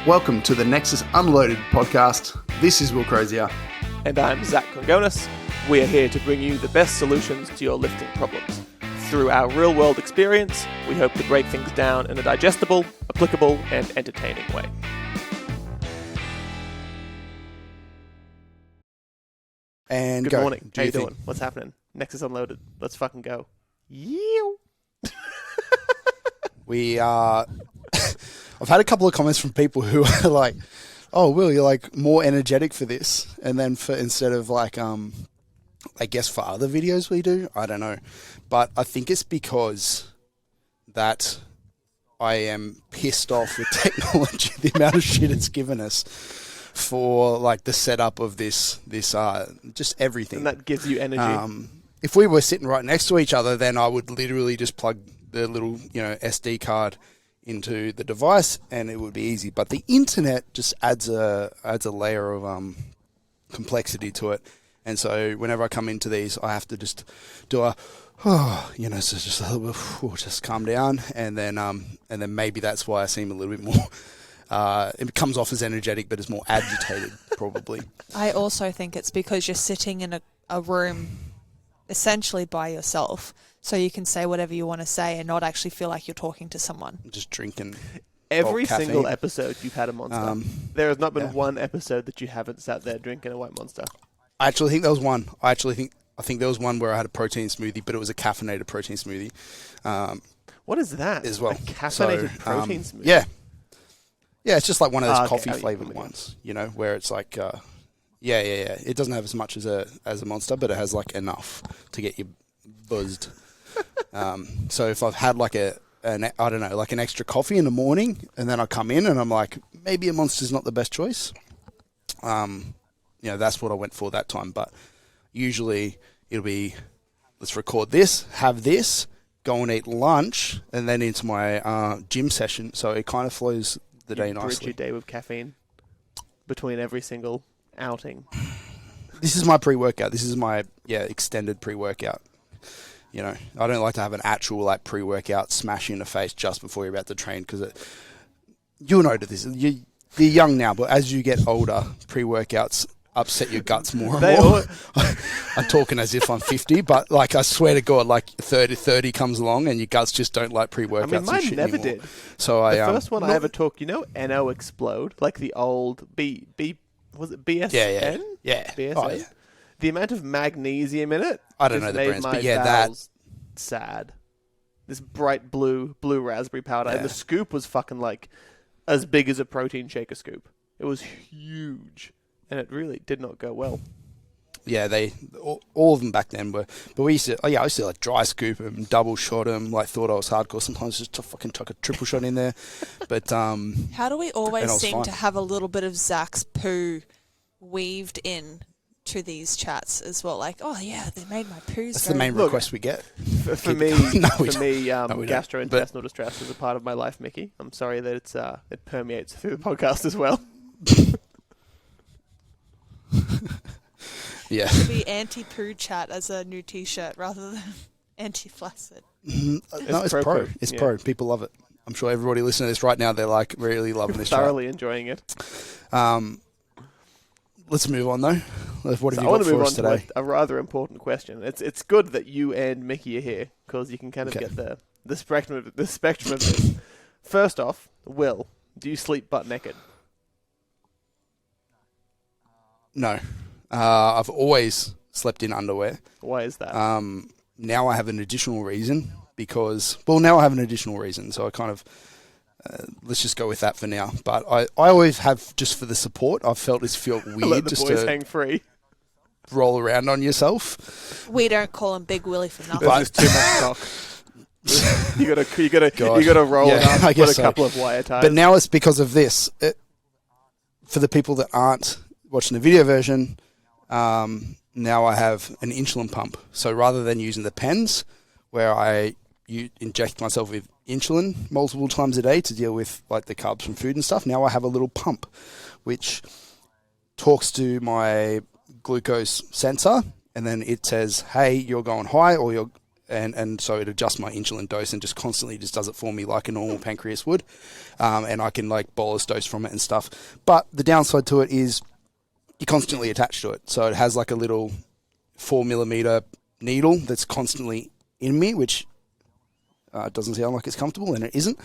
Welcome to the Nexus Unloaded podcast. This is Will Crozier. And I'm Zac Congonis. We are here to bring you the best solutions to your lifting problems. Through our real-world experience, we hope to break things down in a digestible, applicable, and entertaining way. And Good go. morning. How you doing? What's happening? Nexus Unloaded. Let's fucking go. Yeew. I've had a couple of comments from people who are like, "Oh, Will, you're like more energetic for this," and then instead of like, I guess for other videos we do, I don't know, but I think it's because that I am pissed off with technology, the amount of shit it's given us for like the setup of this just everything. And that gives you energy. If we were sitting right next to each other, then I would literally just plug the little, SD card into the device and it would be easy. But the internet just adds a layer of complexity to it. And so whenever I come into these, I have to just do so just a little bit, just calm down, and then maybe that's why I seem a little bit more. It comes off as energetic, but it's more agitated, probably. I also think it's because you're sitting in a room essentially by yourself, so you can say whatever you want to say and not actually feel like you're talking to someone. Just drinking. Every single episode you've had a Monster. There has not been one episode that you haven't sat there drinking a white Monster. I actually think there was one. I think there was one where I had a protein smoothie, but it was a caffeinated protein smoothie. What is that? As well. A caffeinated protein smoothie? Yeah. Yeah, it's just like one of those coffee-flavored yeah. ones, where it's like, It doesn't have as much as a Monster, but it has like enough to get you buzzed. So if I've had like an extra coffee in the morning, and then I come in and I'm like, maybe a Monster's not the best choice. That's what I went for that time. But usually it'll be, let's record this, have this, go and eat lunch, and then into my gym session. So it kind of flows the day nicely. Bridge your day with caffeine between every single outing. This is my pre-workout. This is my extended pre-workout. I don't like to have an actual like pre-workout smash you in the face just before you're about to train, because you'll know this. You're young now, but as you get older, pre-workouts upset your guts more and more. I'm talking as if I'm 50, but like I swear to God, like 30 comes along and your guts just don't like pre-workouts. I mean, mine never anymore. did. So the first one I ever took, NO Explode, like the old was it BSN? Yeah. BSN? Oh, yeah. The amount of magnesium in it. I don't know the brands, but that sad. This bright blue raspberry powder, and the scoop was fucking like as big as a protein shaker scoop. It was huge, and it really did not go well. Yeah, all of them back then were, but we used to, I used to like dry scoop them, double shot them, like thought I was hardcore. Sometimes just to fucking chuck a triple shot in there. But how do we always seem fine to have a little bit of Zac's poo weaved in to these chats as well? Like, oh yeah, they made my poos. That's the main request we get. For me, gastrointestinal distress is a part of my life, Mickey. I'm sorry that it permeates through the podcast as well. Yeah. It should be anti-poo chat as a new T-shirt rather than anti-flaccid. No, it's pro. It's pro. People love it. I'm sure everybody listening to this right now, they're like really loving this. Thoroughly enjoying it. Let's move on though. What have I you want got to move for on us today? to a rather important question. It's good that you and Mickey are here because you can kind of get the spectrum of this. First off, Will, do you sleep butt naked? No. I've always slept in underwear. Why is that? Now I have an additional reason so I kind of, let's just go with that for now. But I always have, just for the support, I've felt weird Let the just boys to hang free. Roll around on yourself. We don't call him Big Willie for nothing. This is too much cock. You gotta roll it up. I guess a couple of wire ties. But now it's because of this. For the people that aren't watching the video version, now I have an insulin pump. So rather than using the pens, where I inject myself with insulin multiple times a day to deal with like the carbs from food and stuff, now I have a little pump which talks to my glucose sensor, and then it says, hey, you're going high, or and so it adjusts my insulin dose and just constantly just does it for me like a normal pancreas would, and I can like bolus dose from it and stuff. But the downside to it is you're constantly attached to it, so it has like a little 4mm needle that's constantly in me, which doesn't sound like it's comfortable, and it isn't,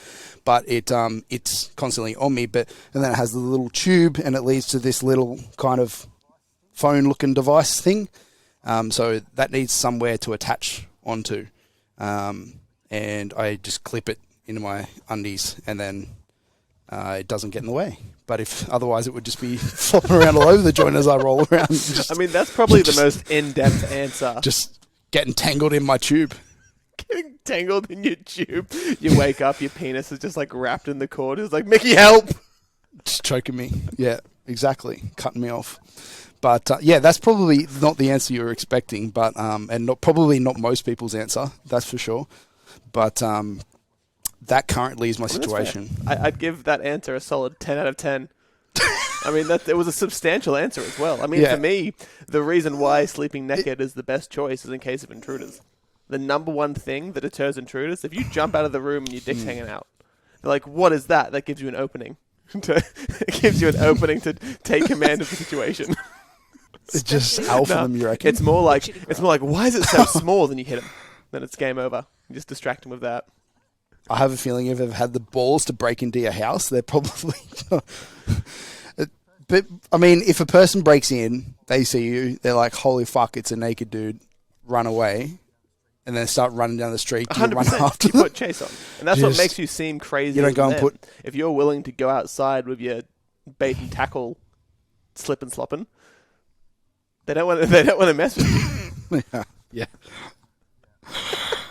but it's constantly on me. And then it has the little tube, and it leads to this little kind of phone-looking device thing. So that needs somewhere to attach onto, and I just clip it into my undies, and then it doesn't get in the way. But if otherwise, it would just be flopping around all over the joint as I roll around. I mean, that's probably the most in-depth answer. Just getting tangled in my tube. Getting tangled in your tube. You wake up, your penis is just like wrapped in the cord. It's like, Mickey, help! Just choking me. Yeah, exactly. Cutting me off. But yeah, that's probably not the answer you were expecting, but and probably not most people's answer, that's for sure. But that currently is my situation. I'd give that answer a solid 10 out of 10. I mean, it was a substantial answer as well. I mean, for me, the reason why sleeping naked is the best choice is in case of intruders. The number one thing that deters intruders, if you jump out of the room and your dick's hanging out, they're like, what is that? That gives you an opening. It gives you an opening to take command of the situation. It's just alpha them, you reckon? It's more like, why is it so small? Then you hit him. Then it's game over. You just distract him with that. I have a feeling if they've had the balls to break into your house, they're probably... But, I mean, if a person breaks in, they see you, they're like, holy fuck, it's a naked dude, run away, and then start running down the street. Do you run after them? Put chase on. And that's what makes you seem crazy. You don't go and put... If you're willing to go outside with your bait and tackle slip and slopping, they don't want to mess with you.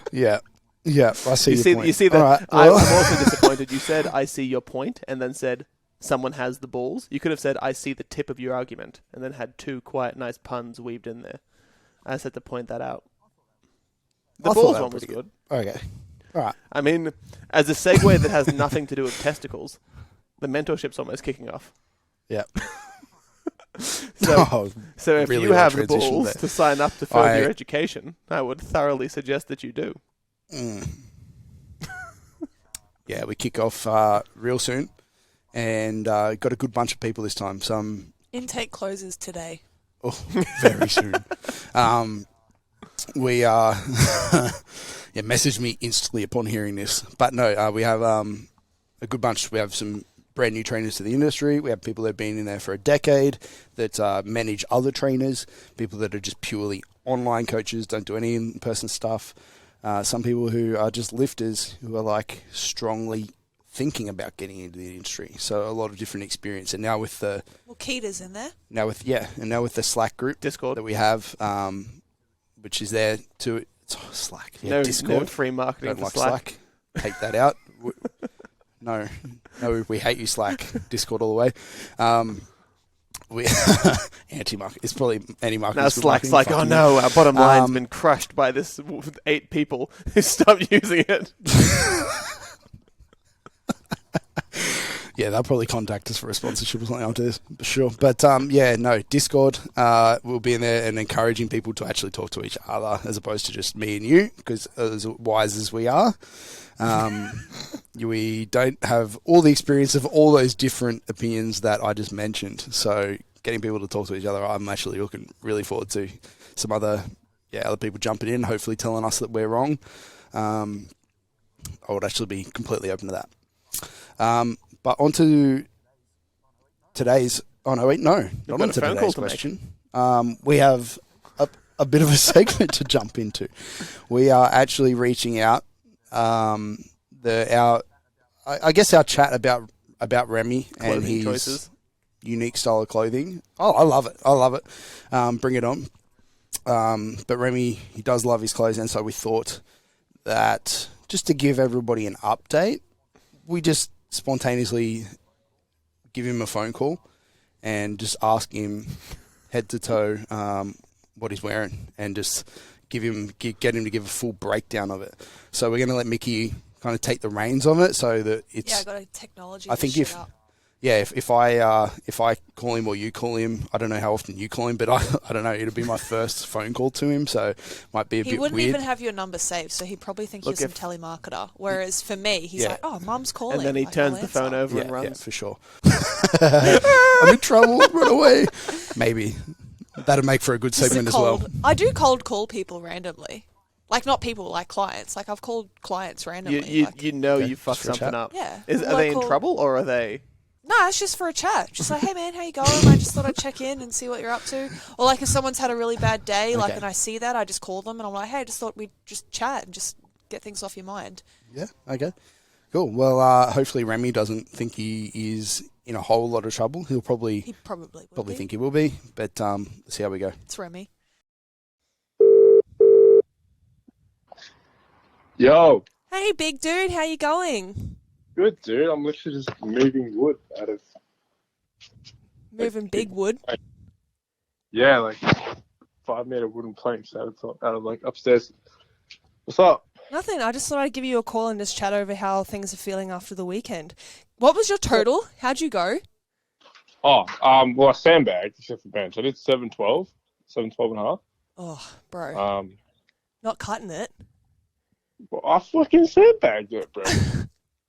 Yeah. I see your point. You see that? Right, I'm also disappointed. You said, I see your point, and then said, someone has the balls. You could have said, I see the tip of your argument, and then had two quite nice puns weaved in there. I just had to point that out. The balls one was good. Okay. All right. I mean, as a segue that has nothing to do with testicles, the mentorship's almost kicking off. Yeah. So if you have the balls to sign up to further your education, I would thoroughly suggest that you do. Yeah, we kick off real soon, and got a good bunch of people this time. Some intake closes today. Oh, very soon. We messaged me instantly upon hearing this. But no, we have a good bunch. We have some brand new trainers to the industry. We have people that have been in there for a decade that manage other trainers, people that are just purely online coaches, don't do any in-person stuff. Some people who are just lifters who are like strongly thinking about getting into the industry. So a lot of different experience. And now with the... Well, Keita's in there. Now with the Slack group Discord that we have, which is there to... It's Slack. Yeah, Discord. No free marketing Don't for like Slack. Take that out. No, we hate you, Slack. Discord all the way. We anti-market. It's probably anti-marketing. Now Slack's like, oh no, our bottom line's been crushed by this 8 people who stopped using it. Yeah, they'll probably contact us for a sponsorship or something after this, for sure. But Discord, we'll be in there and encouraging people to actually talk to each other as opposed to just me and you, because as wise as we are, we don't have all the experience of all those different opinions that I just mentioned. So getting people to talk to each other, I'm actually looking really forward to some other people jumping in, hopefully telling us that we're wrong. I would actually be completely open to that. But on to today's... Oh, no, wait, no. Not on to today's question. We have a bit of a segment to jump into. We are actually reaching out. I guess our chat about Remy and his choices. Unique style of clothing. Oh, I love it. Bring it on. But Remy, he does love his clothes, and so we thought that just to give everybody an update, we just spontaneously give him a phone call and just ask him head to toe what he's wearing, and just get him to give a full breakdown of it. So we're going to let Mickey kind of take the reins of it, so that it's... Yeah, I got a technology. yeah, if I call him or you call him, I don't know how often you call him, but I don't know. It'll be my first phone call to him, so might be a bit weird. He wouldn't even have your number saved, so he'd probably think you're some telemarketer. Whereas for me, he's like, "Oh, Mum's calling," and then he turns I'll the phone answer. over and runs. Yeah, for sure. I'm in trouble. Run away. Maybe that'd make for a good Just segment as well. I do cold call people randomly. Like, not people, like clients. Like, I've called clients randomly. You know you fucked just for something chat? up. Yeah. Are they in trouble or are they... No, it's just for a chat. Just like, hey man, how you going? I just thought I'd check in and see what you're up to. Or like if someone's had a really bad day, like, and I see that, I just call them and I'm like, hey, I just thought we'd just chat and just get things off your mind. Yeah, okay. Cool. Well, hopefully Remy doesn't think he is in a whole lot of trouble. He probably will be. think he will be, but let's see how we go. It's Remy. Yo. Hey, big dude, how you going? Good, dude. I'm literally just moving wood out of... Moving big wood? Yeah, like 5-meter wooden planks out of like upstairs. What's up? Nothing. I just thought I'd give you a call and just chat over how things are feeling after the weekend. What was your total? How'd you go? Oh, well, I sandbagged except for bench. I did 712 and a half. Oh, bro. Not cutting it. Well, I fucking sandbagged it, bro.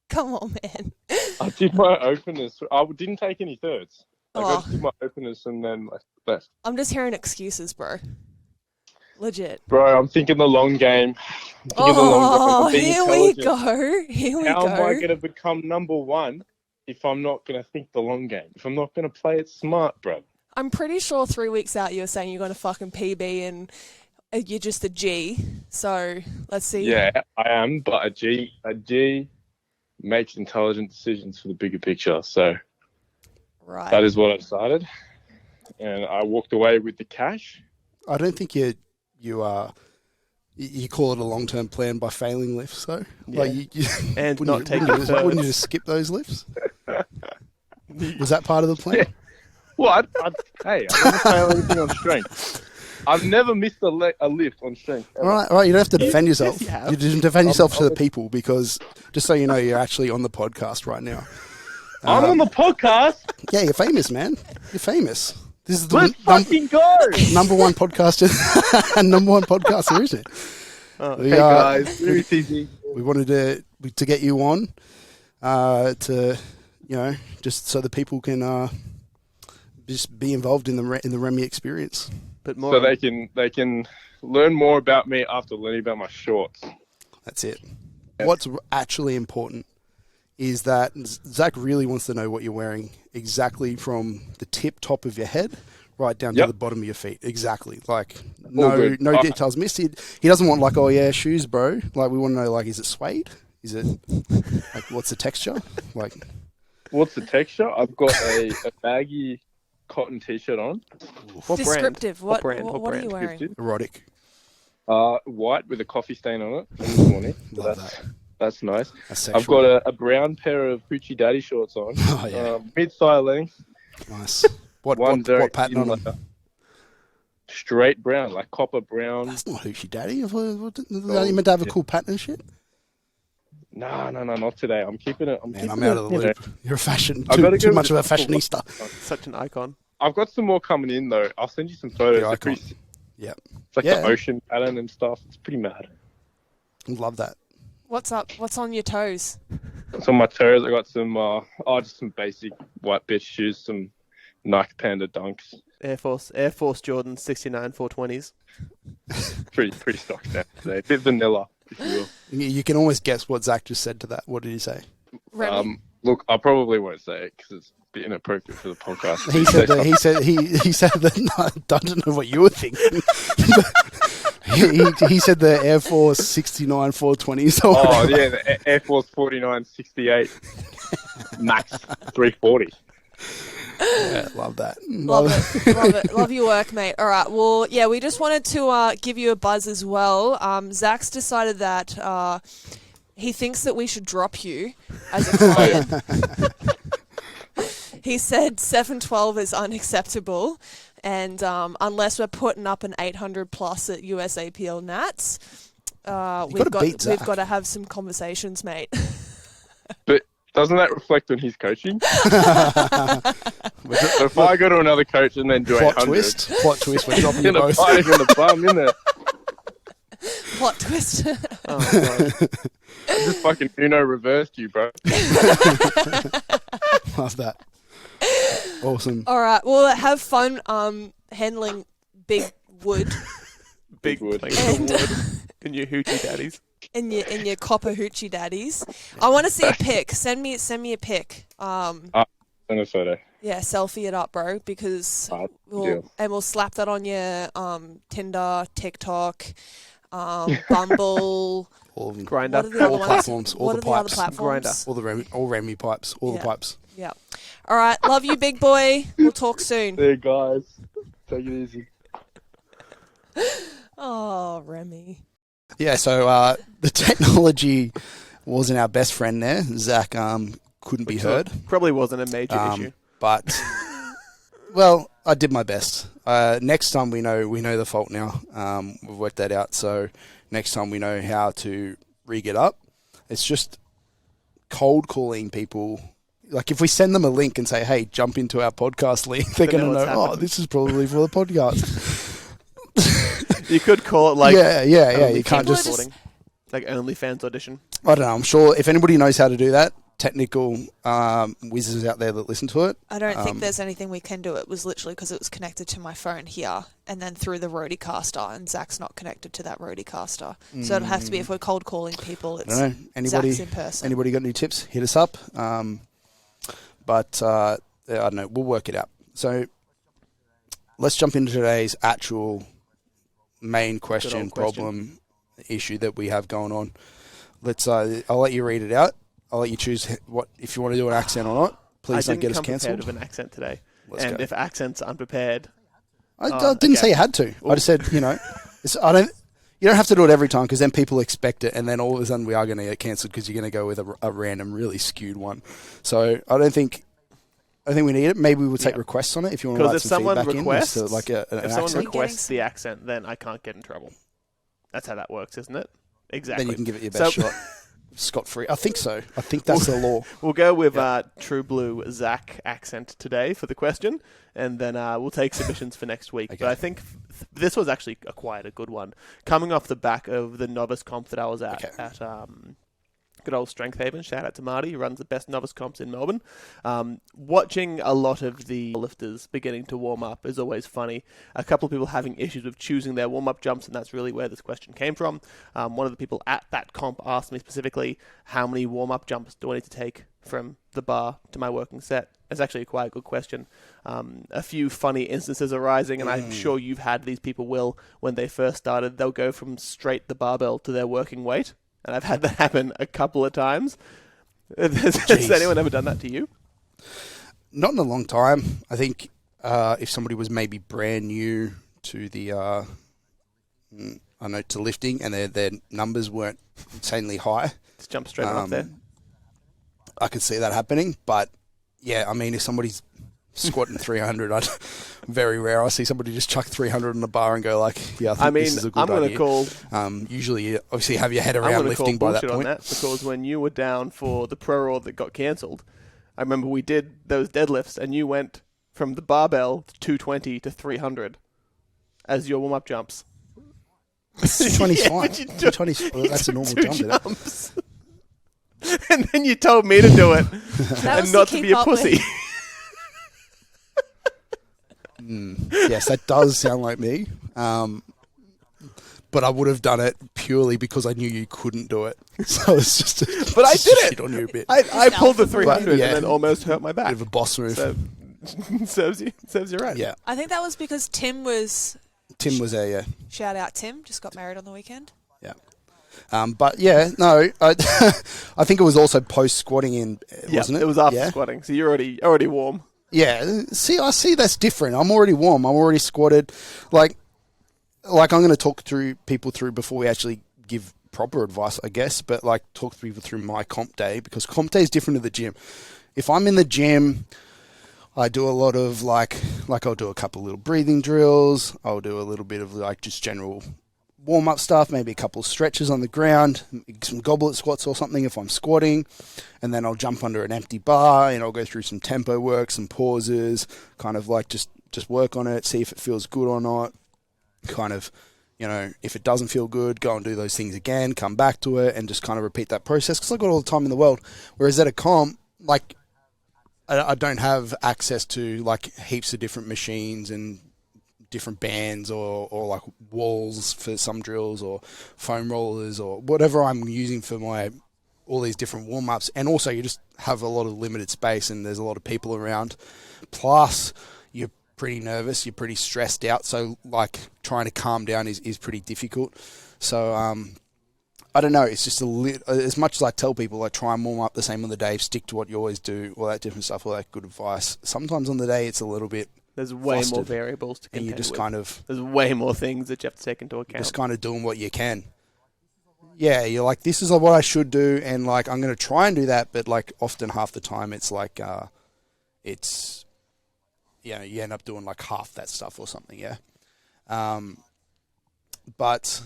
Come on, man. I did my openers. I didn't take any thirds. I Oh. did my openers and then I left. I'm just hearing excuses, bro. Legit. Bro, I'm thinking the long game. Oh, here we go. How am I going to become number one if I'm not going to think the long game? If I'm not going to play it smart, bro? I'm pretty sure 3 weeks out you were saying you're going to fucking PB and you're just a G. So let's see. Yeah, I am, but a G makes intelligent decisions for the bigger picture. So right. That is what I decided. And I walked away with the cash. I don't think you call it a long-term plan by failing lifts, though. Yeah. Like and wouldn't not taking wouldn't you just skip those lifts? Was that part of the plan? Yeah. Well, I never fail anything on strength. I've never missed a lift on strength. Ever. All right. You don't have to defend yourself. Yes, you just defend yourself to the people because, just so you know, you're actually on the podcast right now. I'm on the podcast. Yeah, you're famous, man. You're famous. This is Let's fucking go. number one podcaster and number one podcaster, isn't it? Hey guys, we wanted to get you on to just so the people can just be involved in the Remy experience. But more so they can learn more about me after learning about my shorts. That's it. What's actually important is that Zach really wants to know what you're wearing exactly from the top of your head right down to the bottom of your feet. Exactly. Like no details missed. He doesn't want like, oh yeah, shoes, bro. Like we want to know like, is it suede? Is it like what's the texture? Like what's the texture? I've got a baggy cotton t-shirt on. What Descriptive. brand? What are you wearing? erotic. White with a coffee stain on it this morning. Love that. That's nice. That's sexual. I've got a brown pair of Hoochie Daddy shorts on. Oh, yeah. Mid-thigh length. Nice. What pattern on them? Straight brown, like copper brown. That's not Hoochie Daddy. Are you meant to have a cool pattern and shit? No, not today. I'm keeping it. I'm out of the loop. You're a fashion. Too much of a fashionista. Such an icon. I've got some more coming in though. I'll send you some photos. Yeah. It's like the ocean pattern and stuff. It's pretty mad. Love that. What's up? What's on your toes? So on my toes, I got some, just some basic white bitch shoes, some Nike Panda Dunks. Air Force Jordan 69 420s. Pretty stock stuff today. A bit vanilla, if you will. You can almost guess what Zach just said to that. What did he say? Remy. Look, I probably won't say it because it's a bit inappropriate for the podcast. He said that. I don't know what you were thinking. he said the Air Force 69 420s. Oh yeah, the Air Force 49 68 Max 340. Yeah, love that. Love it. Love your work, mate. All right. Well, yeah, we just wanted to give you a buzz as well. Zach's decided that he thinks that we should drop you as a client. He said 712 is unacceptable, and unless we're putting up an 800 plus at USAPL Nats, we've got to have some conversations, mate. But Doesn't that reflect on his coaching? So if I go to another coach and then do Plot 800, twist. We're dropping you in a both. bite in the bum, isn't it? Plot twist. Oh, God. I just fucking Uno reversed you, bro. Love that. Awesome. All right. Well, have fun handling big wood Big wood. planks of wood in your hoochie daddies. in your copper hoochie daddies. I want to see a pic. Send me a pic. Send a photo. Yeah, selfie it up, bro, because we'll slap that on your Tinder, TikTok, Bumble. All of them. Grinder. What are the other All ones? platforms. All What the are the other pipes. platforms? Grinder. All Remy pipes. All the Yeah. pipes. Yeah. All right. Love you, big boy. We'll talk soon. There, guys. Take it easy. Oh, Remy. Yeah, so the technology wasn't our best friend there. Zac couldn't be heard. Probably wasn't a major issue. But, well, I did my best. Next time we know the fault now. We've worked that out. So next time we know how to rig it up. It's just cold calling people. Like if we send them a link and say, hey, jump into our podcast link, they're going to know, happening. this is probably for the podcast. You could call it like yeah. You can't OnlyFans just... recording. Like OnlyFans audition. I don't know. I'm sure if anybody knows how to do that, technical whizzes out there that listen to it. I don't think there's anything we can do. It was literally because it was connected to my phone here and then through the Rodecaster, and Zac's not connected to that Rodecaster. So it'll have to be if we're cold calling people, it's I don't know. Zac's in person. Anybody got any tips? Hit us up. But I don't know. We'll work it out. So let's jump into today's actual main question, problem, issue that we have going on. Let's. I'll let you read it out. I'll let you choose what if you want to do an accent or not. Please don't get us I didn't come cancelled. prepared with an accent today. Let's and go. if accents are unprepared... I didn't say you had to. I just said, I don't. You don't have to do it every time because then people expect it, and then all of a sudden we are going to get cancelled because you're going to go with a random, really skewed one. So I think we need it. Maybe we'll take requests on it if you want to write some feedback in. Requests, To like an if someone accent. requests the accent, then I can't get in trouble. That's how that works, isn't it? Exactly. Then you can give it your best shot. Scot-free. I think so. I think that's the law. We'll go with True Blue Zac accent today for the question, and then we'll take submissions for next week. Okay. But I think this was actually quite a good one. Coming off the back of the novice comp that I was at good old Strength Haven. Shout out to Marty, who runs the best novice comps in Melbourne. Watching a lot of the lifters beginning to warm up is always funny. A couple of people having issues with choosing their warm-up jumps, and that's really where this question came from. One of the people at that comp asked me specifically, how many warm-up jumps do I need to take from the bar to my working set? It's actually quite a good question. A few funny instances arising, and I'm sure you've had these people, Will, when they first started, they'll go from straight the barbell to their working weight. And I've had that happen a couple of times. Has anyone ever done that to you? Not in a long time. I think if somebody was maybe brand new to the, to lifting, and their numbers weren't insanely high, Just jump straight on up there. I could see that happening. But yeah, I mean, if somebody's squatting 300, very rare. I see somebody just chuck 300 on the bar and go like, yeah, I think this is a good idea. I'm going to call... usually, you obviously have your head around lifting by that point. On that because when you were down for the Pro Raw that got cancelled, I remember we did those deadlifts and you went from the barbell to 220 to 300 as your warm-up jumps. 220's fine. 220's, that's a normal jump. And then you told me to do it and not to be a pussy. Yes, that does sound like me. But I would have done it purely because I knew you couldn't do it. So it's just but I did it. On you a bit. I pulled the 300 and then almost hurt my back. Bit of a boss move. So, serves you right. Yeah. I think that was because Tim was there, yeah. Shout out Tim, just got married on the weekend. Yeah. But yeah, no, I think it was also post squatting in, wasn't it? It was after squatting, so you're already warm. Yeah, I see that's different. I'm already warm. I'm already squatted. Like I'm going to talk people through before we actually give proper advice, I guess, but like talk people through my comp day, because comp day is different to the gym. If I'm in the gym, I do a lot of like I'll do a couple little breathing drills. I'll do a little bit of like just general warm-up stuff, maybe a couple of stretches on the ground, some goblet squats or something if I'm squatting, and then I'll jump under an empty bar and I'll go through some tempo work, some pauses, kind of like just work on it, see if it feels good or not. Kind of, if it doesn't feel good, go and do those things again, come back to it, and just kind of repeat that process, because I've got all the time in the world. Whereas at a comp, like, I don't have access to like heaps of different machines and different bands or like walls for some drills or foam rollers or whatever I'm using for all these different warm-ups. And also you just have a lot of limited space and there's a lot of people around. Plus you're pretty nervous, you're pretty stressed out. So like trying to calm down is pretty difficult. So, I don't know. It's just as much as I tell people, like, try and warm up the same on the day, stick to what you always do, all that different stuff, all that good advice. Sometimes on the day, it's a little bit. There's way more variables to contend and you just with. There's way more things that you have to take into account. Just kind of doing what you can. Yeah, you're like, this is what I should do, and like I'm going to try and do that, but like often half the time it's like you end up doing like half that stuff or something. Yeah, but.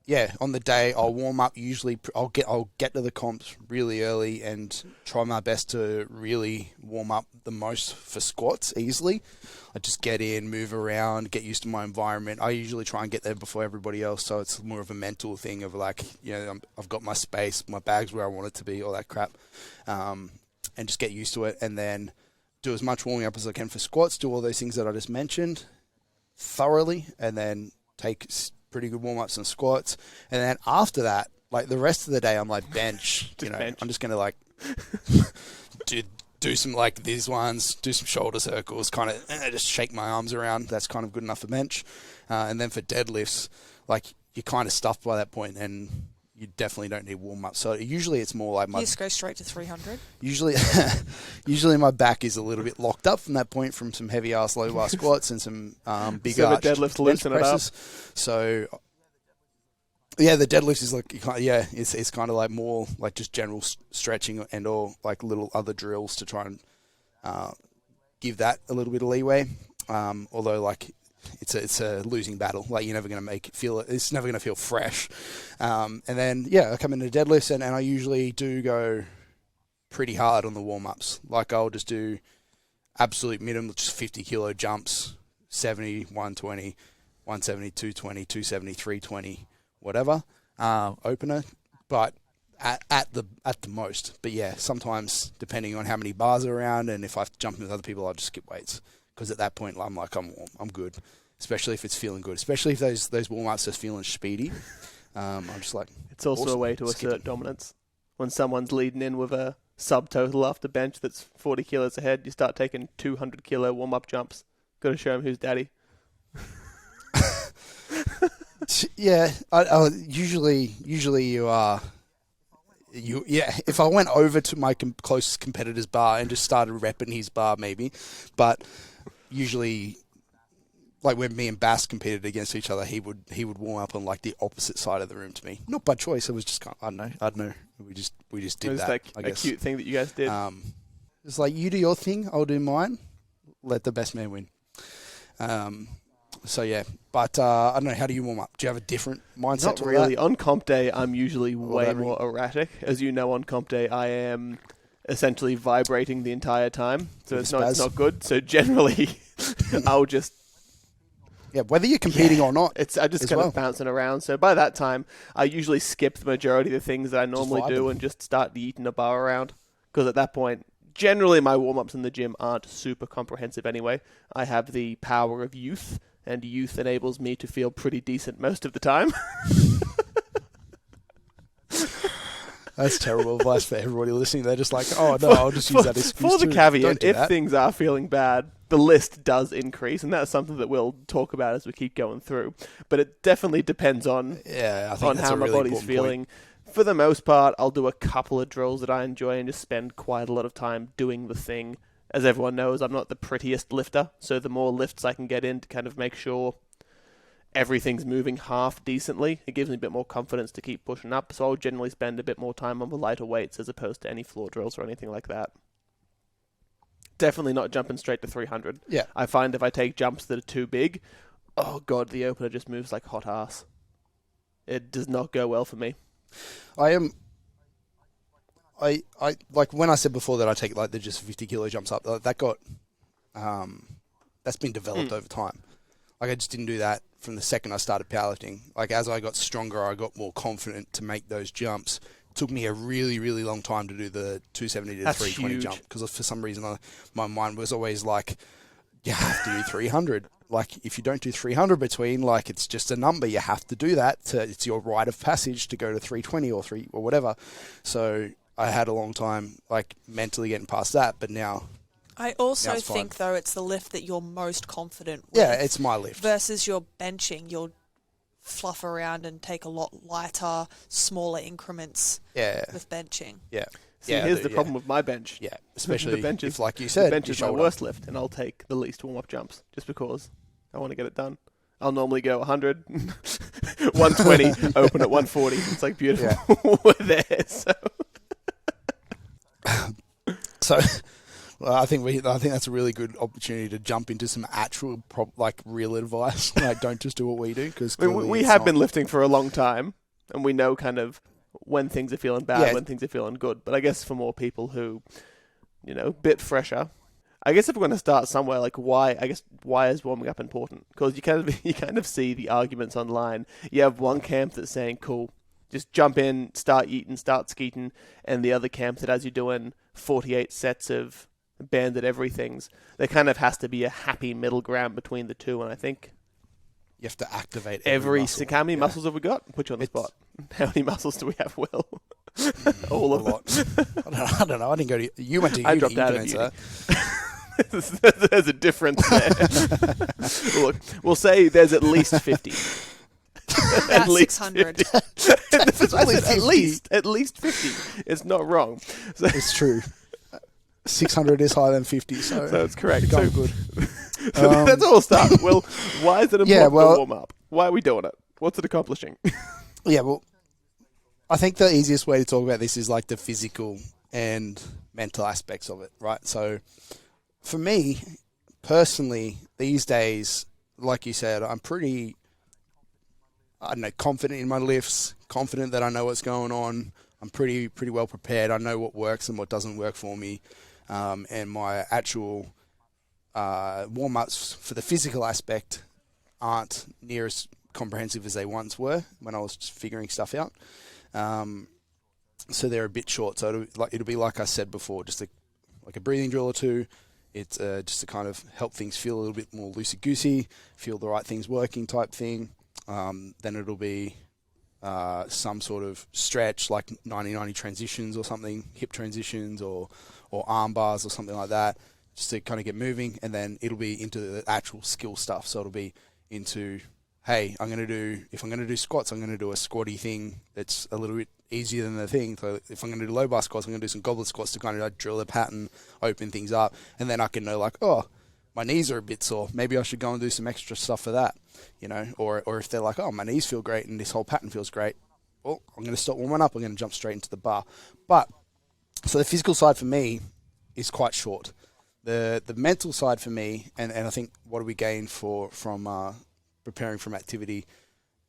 Yeah, on the day I'll warm up. Usually, I'll get to the comps really early and try my best to really warm up the most for squats easily. I just get in, move around, get used to my environment. I usually try and get there before everybody else, so it's more of a mental thing of like, I've got my space, my bag's where I want it to be, all that crap, and just get used to it, and then do as much warming up as I can for squats. Do all those things that I just mentioned thoroughly, and then take pretty good warm-ups and squats, and then after that, like the rest of the day, I'm like bench. Bench. I'm just gonna like do some like these ones, do some shoulder circles, kind of just shake my arms around. That's kind of good enough for bench, and then for deadlifts, like you're kind of stuffed by that point, and you definitely don't need warm-up. So usually it's more like you just go straight to 300. Usually my back is a little bit locked up from that point from some heavy ass low bar squats and some big so arched the deadlift loosen it up. So yeah, the deadlift is like it's kind of like more like just general stretching and all like little other drills to try and give that a little bit of leeway. Although like it's a losing battle. Like you're never going to it's never going to feel fresh. And then, I come into deadlifts and I usually do go pretty hard on the warm-ups. Like I'll just do absolute minimum, just 50 kilo jumps, 70, 120, 170, 220, 270, 320, whatever, opener. But at the most. But yeah, sometimes depending on how many bars are around and if I jump in with other people, I'll just skip weights. Because at that point, I'm like, I'm warm, I'm good. Especially if it's feeling good. Especially if those warm-ups are feeling speedy. I'm just like, it's also awesome. a way to assert dominance. When someone's leading in with a subtotal after bench that's 40 kilos ahead, you start taking 200 kilo warm-up jumps. Got to show him who's daddy. Yeah, usually you are. If I went over to my closest competitor's bar and just started repping his bar, maybe, but usually, like when me and Bass competed against each other, he would warm up on like the opposite side of the room to me. Not by choice. It was just I don't know. We just did it was that. Like I guess. A cute thing that you guys did. It's like you do your thing, I'll do mine. Let the best man win. So yeah, but I don't know. How do you warm up? Do you have a different mindset? Not to really. That? On comp day, I'm usually way more erratic. As you know, on comp day, I am essentially vibrating the entire time, so it's not good. So generally, I'll just whether you're competing or not, I just kind of bouncing around. So by that time, I usually skip the majority of the things that I normally do and just start yeeting a bar around. Because at that point, generally my warm-ups in the gym aren't super comprehensive anyway. I have the power of youth, and youth enables me to feel pretty decent most of the time. That's terrible advice for everybody listening. They're just like, oh no, I'll just use that excuse. For the caveat, if that. things are feeling bad, the list does increase, and that's something that we'll talk about as we keep going through. But it definitely depends on how my body's feeling. Point. For the most part, I'll do a couple of drills that I enjoy and just spend quite a lot of time doing the thing. As everyone knows, I'm not the prettiest lifter, so the more lifts I can get in to kind of make sure everything's moving half decently, it gives me a bit more confidence to keep pushing up. So I'll generally spend a bit more time on the lighter weights as opposed to any floor drills or anything like that. Definitely not jumping straight to 300. Yeah. I find if I take jumps that are too big, oh god, the opener just moves like hot ass. it does not go well for me. I like when I said before that I take like the just 50 kilo jumps up, that got, that's been developed over time. Like I just didn't do that from the second I started powerlifting. Like as I got stronger, I got more confident to make those jumps. It took me a really, really long time to do the 270 to That's 320 huge. jump because for some reason my mind was always like, you have to do 300. Like if you don't do 300 between, like it's just a number. You have to do that. It's your rite of passage to go to 320 or 3 or whatever. So I had a long time like mentally getting past that, but now I also now it's think, fine. though, it's the lift that you're most confident with. Yeah, it's my lift. Versus your benching, you'll fluff around and take a lot lighter, smaller increments Yeah, with benching. yeah. See, yeah, here's the problem with my bench. Yeah, especially the bench is, if, like you the said, bench you is my shoulder. worst lift, and I'll take the least warm-up jumps just because I want to get it done. I'll normally go 100, 120, open at 140. It's like beautiful. We're there. So, well, I think that's a really good opportunity to jump into some actual, like real advice. Like, don't just do what we do because I mean, we have been lifting for a long time, and we know kind of when things are feeling bad, when things are feeling good. But I guess for more people who, bit fresher, I guess if we're going to start somewhere, like why is warming up important? Because you kind of see the arguments online. You have one camp that's saying, cool, just jump in, start eating, start skeeting, and the other camp that has you doing 48 sets of banded everythings. There kind of has to be a happy middle ground between the two, and I think you have to activate every muscle. How many muscles have we got? Put you on the spot. How many muscles do we have, Will? All of them. I don't know. I didn't go to. You went to uni. I dropped out of uni. There's a difference there. Look, we'll say there's at least 50. About 600. At least 50. It's not wrong. So, it's true. 600 is higher than 50, so it's correct. Going good. So that's all start. Well, why is it important to warm up? Why are we doing it? What's it accomplishing? Yeah, well, I think the easiest way to talk about this is like the physical and mental aspects of it, right? So for me, personally, these days, like you said, I'm pretty, confident in my lifts, confident that I know what's going on. I'm pretty well prepared. I know what works and what doesn't work for me. And my actual warm-ups for the physical aspect aren't near as comprehensive as they once were when I was just figuring stuff out. So they're a bit short. So it'll be like I said before, just like a breathing drill or two. It's just to kind of help things feel a little bit more loosey-goosey, feel the right things working type thing. Then it'll be some sort of stretch like 90-90 transitions or something, hip transitions or arm bars or something like that, just to kind of get moving. And then it'll be into the actual skill stuff. So it'll be into, hey, if I'm going to do squats, I'm going to do a squatty thing that's a little bit easier than the thing. So if I'm going to do low bar squats, I'm going to do some goblet squats to kind of like drill the pattern, open things up. And then I can know like, oh, my knees are a bit sore. Maybe I should go and do some extra stuff for that, or if they're like, oh, my knees feel great and this whole pattern feels great. Well, I'm going to stop warming up. I'm going to jump straight into the bar. But so the physical side for me is quite short. The mental side for me, and I think what do we gain from preparing from activity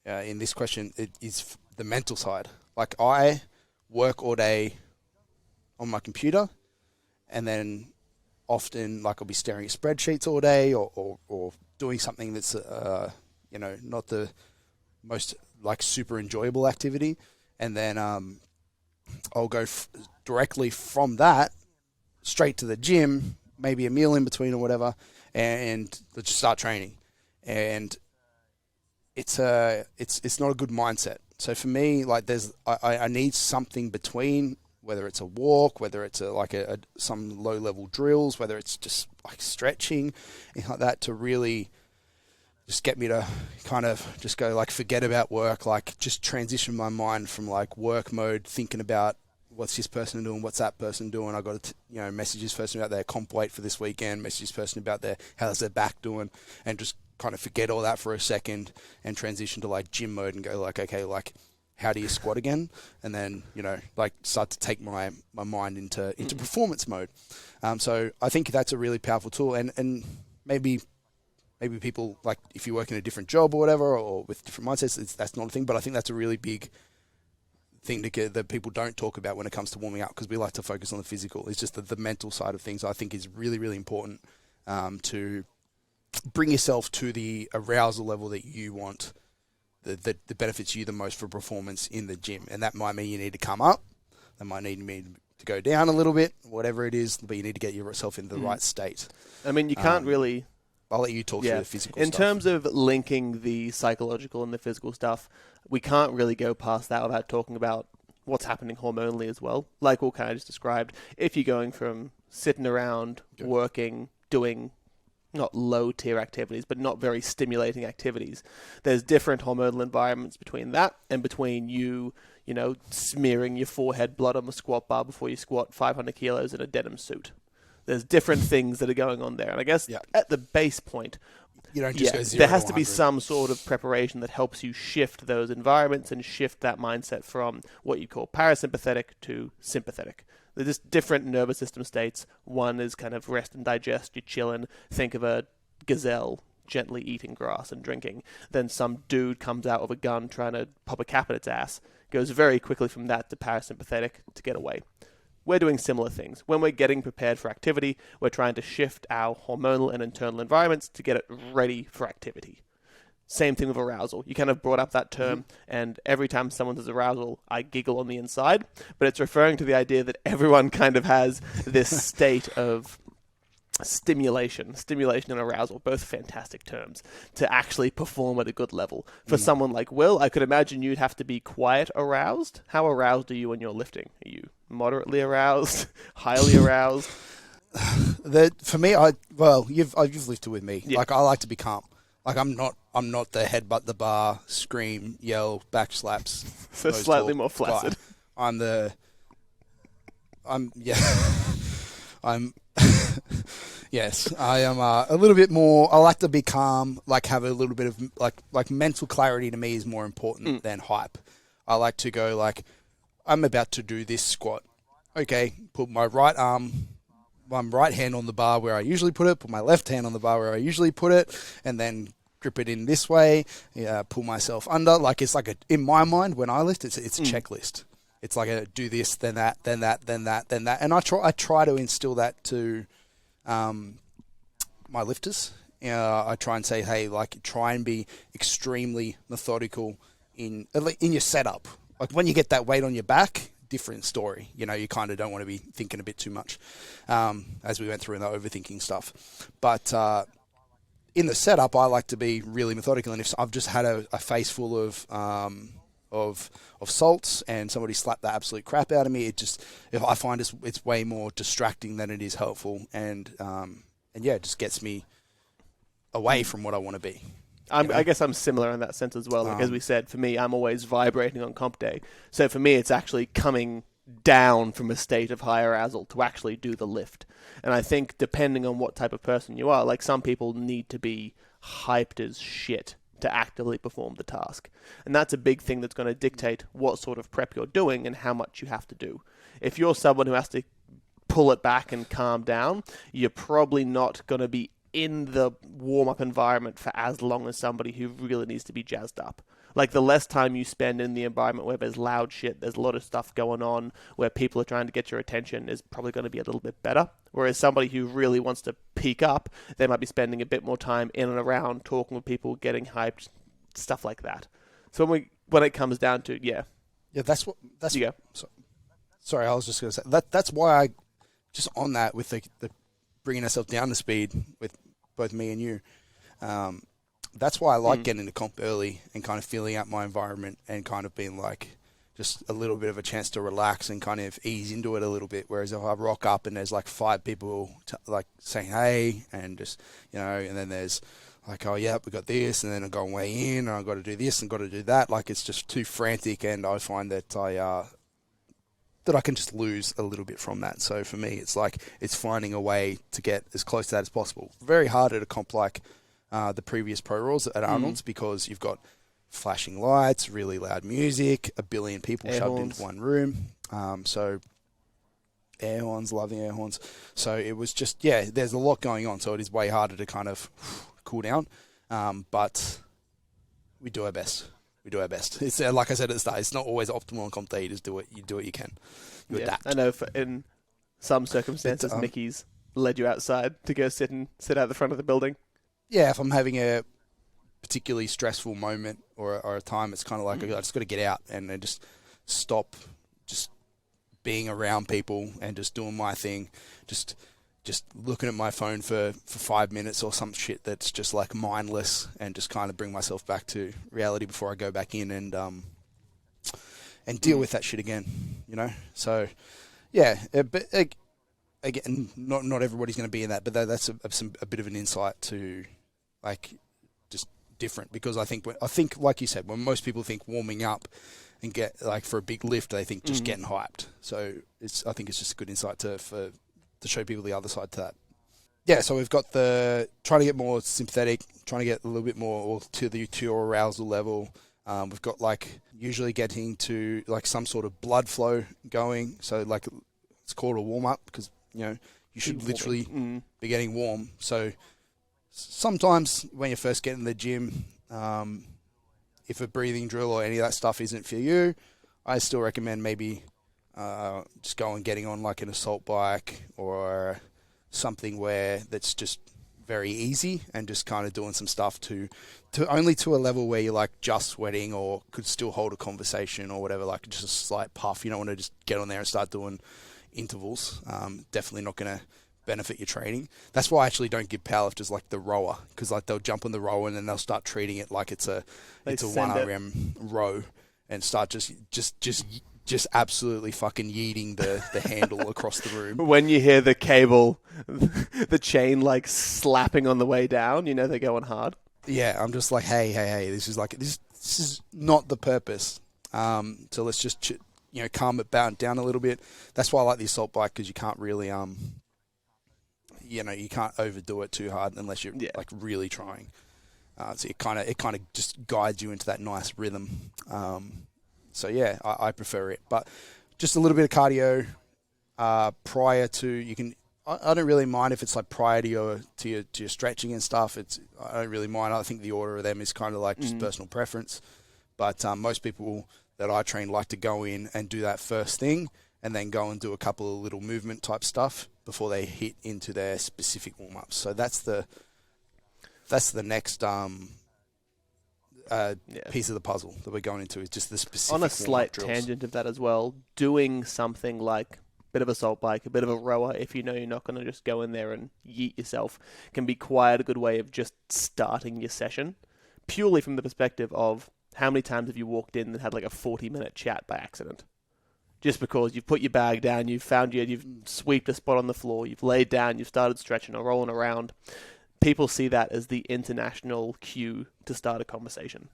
in this question, it is the mental side. Like I work all day on my computer, and then often like I'll be staring at spreadsheets all day or doing something that's not the most like super enjoyable activity, and then I'll go directly from that straight to the gym, maybe a meal in between or whatever, and let's just start training. And it's not a good mindset. So for me, like I need something between, whether it's a walk, whether it's some low level drills, whether it's just like stretching, anything like that, to really just get me to kind of just go like forget about work, like just transition my mind from like work mode, thinking about what's this person doing, what's that person doing. I got to message this person about their comp weight for this weekend, message this person about how's their back doing, and just kind of forget all that for a second and transition to like gym mode and go like, okay, like how do you squat again? And then, like start to take my mind into performance mode. So I think that's a really powerful tool, and maybe maybe people, like, if you work in a different job or whatever, or with different mindsets, that's not a thing. But I think that's a really big thing that people don't talk about when it comes to warming up, because we like to focus on the physical. It's just that the mental side of things, I think, is really, really important to bring yourself to the arousal level that you want, that benefits you the most for performance in the gym. And that might mean you need to come up. That might mean to go down a little bit, whatever it is, but you need to get yourself in the right state. I mean, you can't really... I'll let you talk through the physical stuff. In terms of linking the psychological and the physical stuff, we can't really go past that without talking about what's happening hormonally as well. Like Will kind of just described, if you're going from sitting around, working, doing not low-tier activities, but not very stimulating activities, there's different hormonal environments between that and between you know, smearing your forehead blood on the squat bar before you squat 500 kilos in a denim suit. There's different things that are going on there. And I guess at the base point, you don't just go 0 there has to be 100. some sort of preparation that helps you shift those environments and shift that mindset from what you call parasympathetic to sympathetic. They're just different nervous system states. One is kind of rest and digest, you're chilling. Think of a gazelle gently eating grass and drinking. Then some dude comes out with a gun trying to pop a cap in its ass. Goes very quickly from that to parasympathetic to get away. We're doing similar things. When we're getting prepared for activity, we're trying to shift our hormonal and internal environments to get it ready for activity. Same thing with arousal. You kind of brought up that term, and every time someone says arousal, I giggle on the inside, but it's referring to the idea that everyone kind of has this state of stimulation and arousal, both fantastic terms, to actually perform at a good level. For someone like Will, I could imagine you'd have to be quiet aroused. How aroused are you when you're lifting? Are you moderately aroused, highly aroused? For me, you've lifted with me. Yeah. Like, I like to be calm. Like, I'm not the headbutt the bar, scream, yell, back slaps. So slightly more flaccid. Guy. Yes, I am a little bit more. I like to be calm, like have a little bit of like mental clarity. To me is more important than hype. I like to go like, I'm about to do this squat. Okay, put my right hand on the bar where I usually put it, put my left hand on the bar where I usually put it, and then grip it in this way, pull myself under. Like, it's like in my mind, when I lift, it's a checklist. It's like a do this, then that, then that, then that, then that. And I try to instill that to my lifters. I try and say, hey, like, try and be extremely methodical in your setup. Like, when you get that weight on your back, different story. You know, you kind of don't want to be thinking a bit too much, as we went through in the overthinking stuff. But in the setup, I like to be really methodical. And if I've just had a face full of salts and somebody slapped the absolute crap out of me, I find it's way more distracting than it is helpful, and it just gets me away from what I want to be. I guess I'm similar in that sense as well. Like, as we said, for me, I'm always vibrating on comp day. So for me, it's actually coming down from a state of high arousal to actually do the lift. And I think depending on what type of person you are, like, some people need to be hyped as shit to actively perform the task. And that's a big thing that's going to dictate what sort of prep you're doing and how much you have to do. If you're someone who has to pull it back and calm down, you're probably not going to be in the warm-up environment for as long as somebody who really needs to be jazzed up. Like, the less time you spend in the environment where there's loud shit, there's a lot of stuff going on, where people are trying to get your attention, is probably going to be a little bit better. Whereas somebody who really wants to peak up, they might be spending a bit more time in and around, talking with people, getting hyped, stuff like that. So when it comes down to, that's you go. Sorry, I was just going to say that's why I just on that with the bringing ourselves down to speed with both me and you. That's why I like getting into comp early and kind of feeling out my environment and kind of being like just a little bit of a chance to relax and kind of ease into it a little bit. Whereas if I rock up and there's like 5 people like saying hey, and just, you know, and then there's like, oh yeah, we got this, and then I'm going way in, and I've got to do this and got to do that. Like, it's just too frantic, and I find that I can just lose a little bit from that. So for me, it's like it's finding a way to get as close to that as possible. Very hard at a comp like the previous Pro Rolls at Arnold's, because you've got flashing lights, really loud music, a billion people shoved into one room. So air horns, loving air horns. So it was just, there's a lot going on. So it is way harder to kind of cool down. But we do our best. It's like I said at the start. It's not always optimal on comp day. You just do what you can. You adapt. I know. In some circumstances, Mickey's led you outside to go sit out the front of the building. Yeah, if I'm having a particularly stressful moment or a time, it's kind of like I just got to get out and then just stop, just being around people and just doing my thing, just looking at my phone for 5 minutes or some shit that's just like mindless, and just kind of bring myself back to reality before I go back in and deal with that shit again, you know. So yeah, but again, not everybody's going to be in that, but that's a bit of an insight to like just different, because I think like you said, when most people think warming up and get like for a big lift, they think just getting hyped. So I think it's just a good insight to show people the other side to that. Yeah, so we've got trying to get more sympathetic, trying to get a little bit more to your arousal level. We've got like usually getting to like some sort of blood flow going. So like it's called a warm up, because you know you should literally be getting warm. So sometimes when you first get in the gym, if a breathing drill or any of that stuff isn't for you, I still recommend maybe just getting on like an assault bike or something that's just very easy, and just kind of doing some stuff to only to a level where you're like just sweating or could still hold a conversation or whatever, like just a slight puff. You don't want to just get on there and start doing intervals. Definitely not going to benefit your training. That's why I actually don't give powerlifters like the rower, because like they'll jump on the rower and then they'll start treating it like it's a 1RM row and start just absolutely fucking yeeting the handle across the room. When you hear the cable, the chain like slapping on the way down, you know they're going hard. Yeah, I'm just like, hey, this is not the purpose. So let's just calm it down a little bit. That's why I like the assault bike, because you can't really you can't overdo it too hard unless you're like really trying. So it kind of just guides you into that nice rhythm. So yeah, I prefer it, but just a little bit of cardio prior to I don't really mind if it's like prior to your stretching and stuff. I don't really mind. I think the order of them is kind of like just personal preference. But most people that I train like to go in and do that first thing, and then go and do a couple of little movement type stuff before they hit into their specific warm ups. So that's the next piece of the puzzle that we're going into, is just the specific. On a slight drills. Tangent of that as well, doing something like a bit of assault bike, a bit of a rower, if you know you're not going to just go in there and yeet yourself, can be quite a good way of just starting your session, purely from the perspective of how many times have you walked in and had like a 40-minute chat by accident? Just because you've put your bag down, you've sweeped a spot on the floor, you've laid down, you've started stretching or rolling around. People see that as the international cue to start a conversation.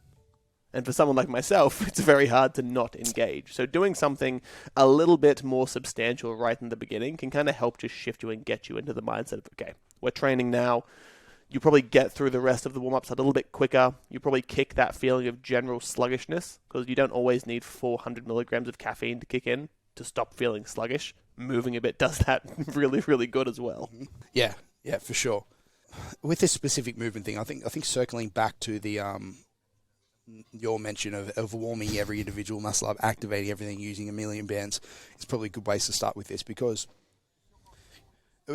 And for someone like myself, it's very hard to not engage. So doing something a little bit more substantial right in the beginning can kind of help just shift you and get you into the mindset of, okay, we're training now. You probably get through the rest of the warm-ups a little bit quicker. You probably kick that feeling of general sluggishness, because you don't always need 400 milligrams of caffeine to kick in to stop feeling sluggish. Moving a bit does that really, really good as well. Yeah, for sure. With this specific movement thing, I think circling back to the your mention of warming every individual muscle up, activating everything using a million bands, is probably a good place to start with this, because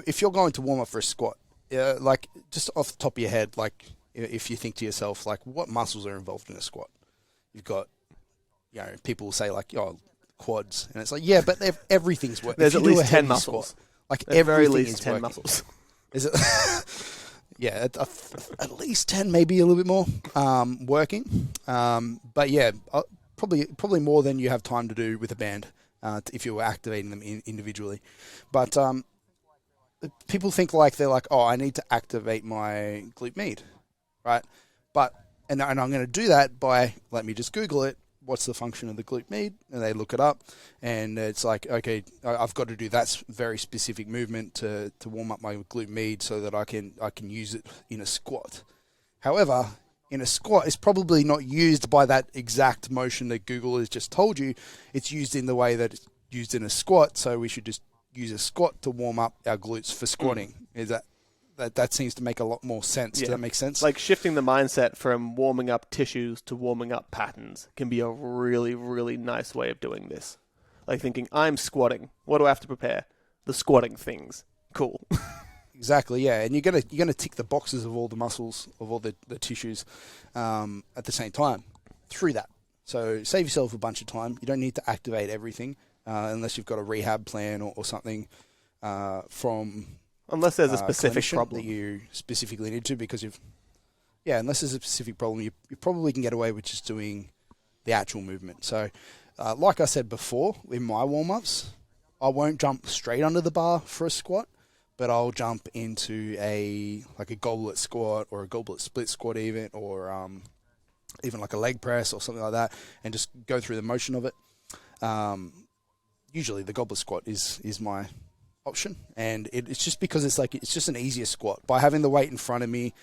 if you're going to warm up for a squat, like just off the top of your head, like if you think to yourself, like what muscles are involved in a squat? You've got, people will say like, quads, and it's like, yeah, but everything's working. There's at least 10 muscles. Squat, like at very everything least is 10 working. muscles. Is it? Yeah, at least 10, maybe a little bit more working. But yeah, probably more than you have time to do with a band if you were activating them individually. But people think like they're like, I need to activate my glute med, right? And I'm going to do that by, let me just Google it. What's the function of the glute med? And they look it up, and it's like, okay, I've got to do that very specific movement to warm up my glute med so that I can use it in a squat. However, in a squat, it's probably not used by that exact motion that Google has just told you. It's used in the way that it's used in a squat, so we should just use a squat to warm up our glutes for squatting. Is that that seems to make a lot more sense. Yeah. Does that make sense? Like shifting the mindset from warming up tissues to warming up patterns can be a really, really nice way of doing this. Like thinking, I'm squatting. What do I have to prepare? The squatting things. Cool. Exactly, yeah. And you're gonna tick the boxes of all the muscles, of all the tissues at the same time through that. So save yourself a bunch of time. You don't need to activate everything unless you've got a rehab plan or something from... Unless there's a specific problem that you specifically need to, because unless there's a specific problem, you probably can get away with just doing the actual movement. So, like I said before, in my warm-ups, I won't jump straight under the bar for a squat, but I'll jump into a goblet squat or a goblet split squat even, or even like a leg press or something like that, and just go through the motion of it. Usually the goblet squat is my option, and it's just because it's just an easier squat. By having the weight in front of me,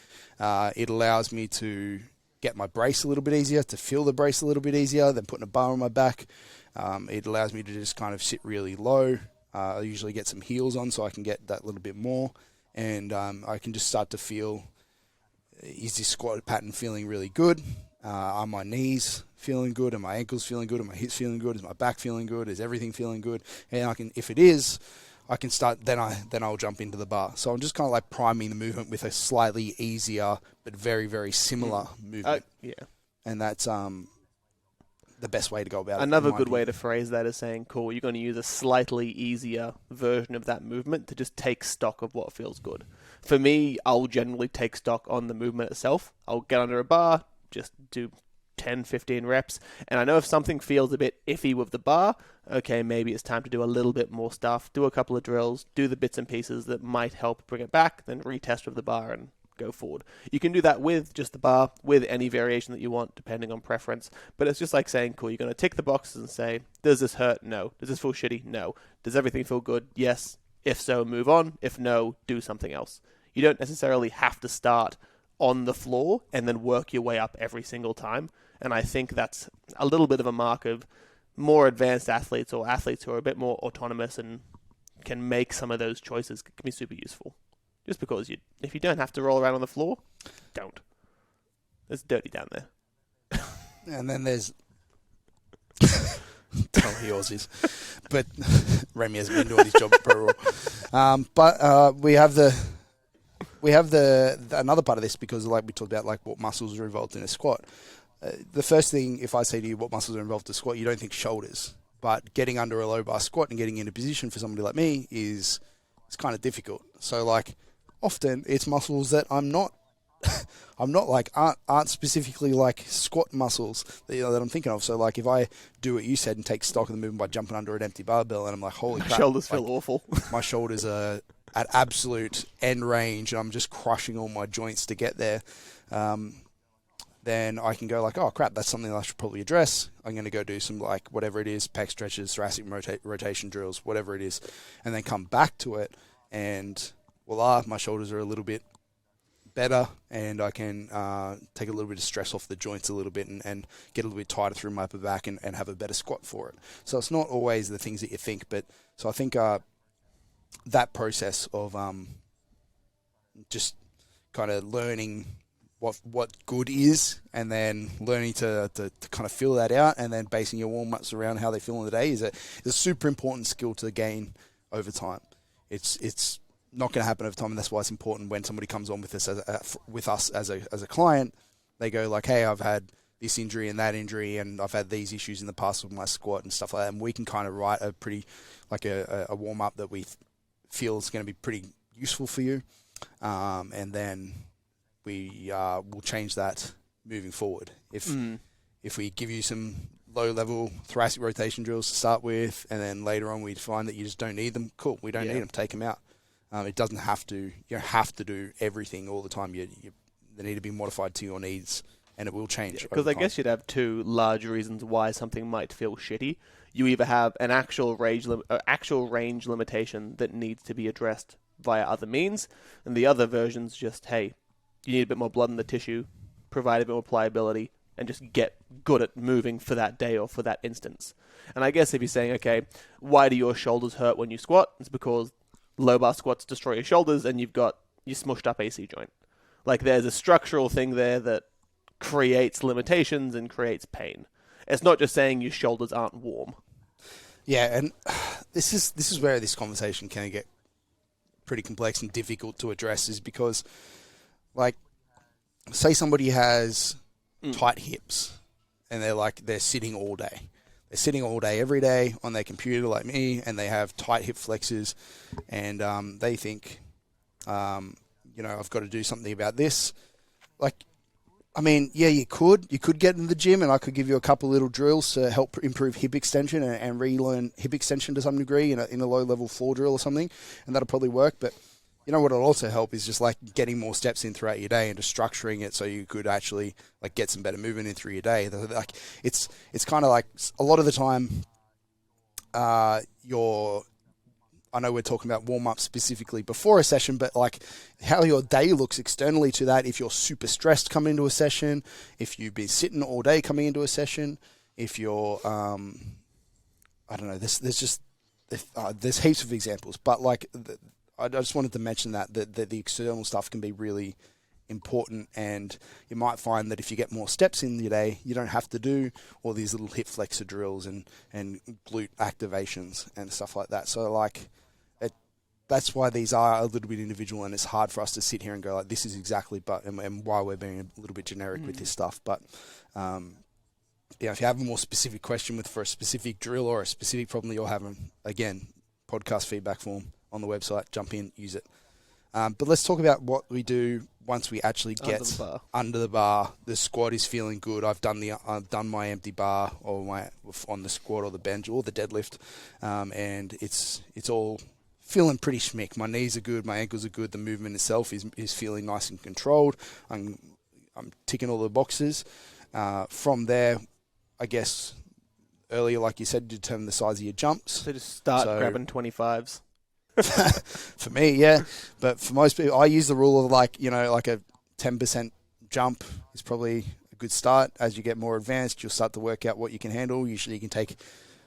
it allows me to get my brace a little bit easier, to feel the brace a little bit easier than putting a bar on my back. It allows me to just kind of sit really low. I usually get some heels on so I can get that little bit more, and I can just start to feel, is this squat pattern feeling really good? Are my knees feeling good? Are my ankles feeling good? Are my hips feeling good? Is my back feeling good? Is everything feeling good? And if it is, I can start, then I'll jump into the bar. So I'm just kind of like priming the movement with a slightly easier but very, very similar movement. Yeah. And that's the best way to go about it. Another good way to phrase that is saying, cool, you're going to use a slightly easier version of that movement to just take stock of what feels good. For me, I'll generally take stock on the movement itself. I'll get under a bar, just do 10, 15 reps. And I know if something feels a bit iffy with the bar, okay, maybe it's time to do a little bit more stuff, do a couple of drills, do the bits and pieces that might help bring it back, then retest with the bar and go forward. You can do that with just the bar, with any variation that you want, depending on preference. But it's just like saying, cool, you're going to tick the boxes and say, does this hurt? No. Does this feel shitty? No. Does everything feel good? Yes. If so, move on. If no, do something else. You don't necessarily have to start on the floor and then work your way up every single time. And I think that's a little bit of a mark of more advanced athletes, or athletes who are a bit more autonomous and can make some of those choices, can be super useful. Just because if you don't have to roll around on the floor, don't. It's dirty down there. And then there's... Tell me yours is. But Remy hasn't been doing his job at Pro Raw. But we have another part of this, because like we talked about, like what muscles are involved in a squat. The first thing, if I say to you what muscles are involved in a squat, you don't think shoulders. But getting under a low bar squat and getting into position for somebody like me is kind of difficult. So like often it's muscles that I'm not aren't specifically like squat muscles that I'm thinking of. So like if I do what you said and take stock of the movement by jumping under an empty barbell, and I'm like, holy crap, shoulders feel awful. My shoulders are at absolute end range, and I'm just crushing all my joints to get there. Then I can go like, oh crap, that's something I should probably address. I'm going to go do some like whatever it is, pec stretches, thoracic rotation drills, whatever it is, and then come back to it, and voila, my shoulders are a little bit better, and I can take a little bit of stress off the joints a little bit, and get a little bit tighter through my upper back, and have a better squat for it. So it's not always the things that you think, but so I think that process of just kind of learning what good is, and then learning to kind of feel that out, and then basing your warm-ups around how they feel in the day is a super important skill to gain over time. It's not going to happen over time, and that's why it's important when somebody comes on with us as a client. They go like, hey, I've had this injury and that injury, and I've had these issues in the past with my squat and stuff like that, and we can kind of write a pretty like a warm-up that we feel is going to be pretty useful for you, and then we will change that moving forward. If we give you some low-level thoracic rotation drills to start with, and then later on we find that you just don't need them, cool, we don't need them, take them out. It doesn't have to, you don't have to do everything all the time. They need to be modified to your needs, and it will change. Because I guess you'd have two large reasons why something might feel shitty. You either have an actual range limitation that needs to be addressed via other means, and the other version's just, hey, you need a bit more blood in the tissue, provide a bit more pliability, and just get good at moving for that day or for that instance. And I guess if you're saying, okay, why do your shoulders hurt when you squat? It's because low bar squats destroy your shoulders, and you've got, your smushed up AC joint. Like there's a structural thing there that creates limitations and creates pain. It's not just saying your shoulders aren't warm. Yeah, and this is where this conversation can get pretty complex and difficult to address, is because, like, say somebody has tight hips and they're sitting all day. They're sitting all day, every day on their computer like me, and they have tight hip flexors, and they think, I've got to do something about this. Like, I mean, yeah, you could get in the gym, and I could give you a couple little drills to help improve hip extension and relearn hip extension to some degree in a low-level floor drill or something, and that'll probably work. But you know what will also help is just like getting more steps in throughout your day and just structuring it so you could actually like get some better movement in through your day. Like it's kind of like a lot of the time, I know we're talking about warm-up specifically before a session, but like how your day looks externally to that, if you're super stressed coming into a session, if you've been sitting all day coming into a session, if you're, I don't know, there's heaps of examples, but like I just wanted to mention that the external stuff can be really important, and you might find that if you get more steps in your day, you don't have to do all these little hip flexor drills and glute activations and stuff like that. So like, that's why these are a little bit individual, and it's hard for us to sit here and go like, this is exactly, and why we're being a little bit generic with this stuff. But if you have a more specific question for a specific drill or a specific problem that you're having, again, podcast feedback form on the website, jump in, use it. But let's talk about what we do once we actually get under the bar. The squat is feeling good. I've done my empty bar or on the squat or the bench or the deadlift, and it's all feeling pretty schmick. My knees are good, my ankles are good. The movement itself is feeling nice and controlled. I'm ticking all the boxes. From there, I guess earlier, like you said, determine the size of your jumps. So just start grabbing 25s. For me, yeah. But for most people, I use the rule of like a 10% jump is probably a good start. As you get more advanced, you'll start to work out what you can handle. Usually you can take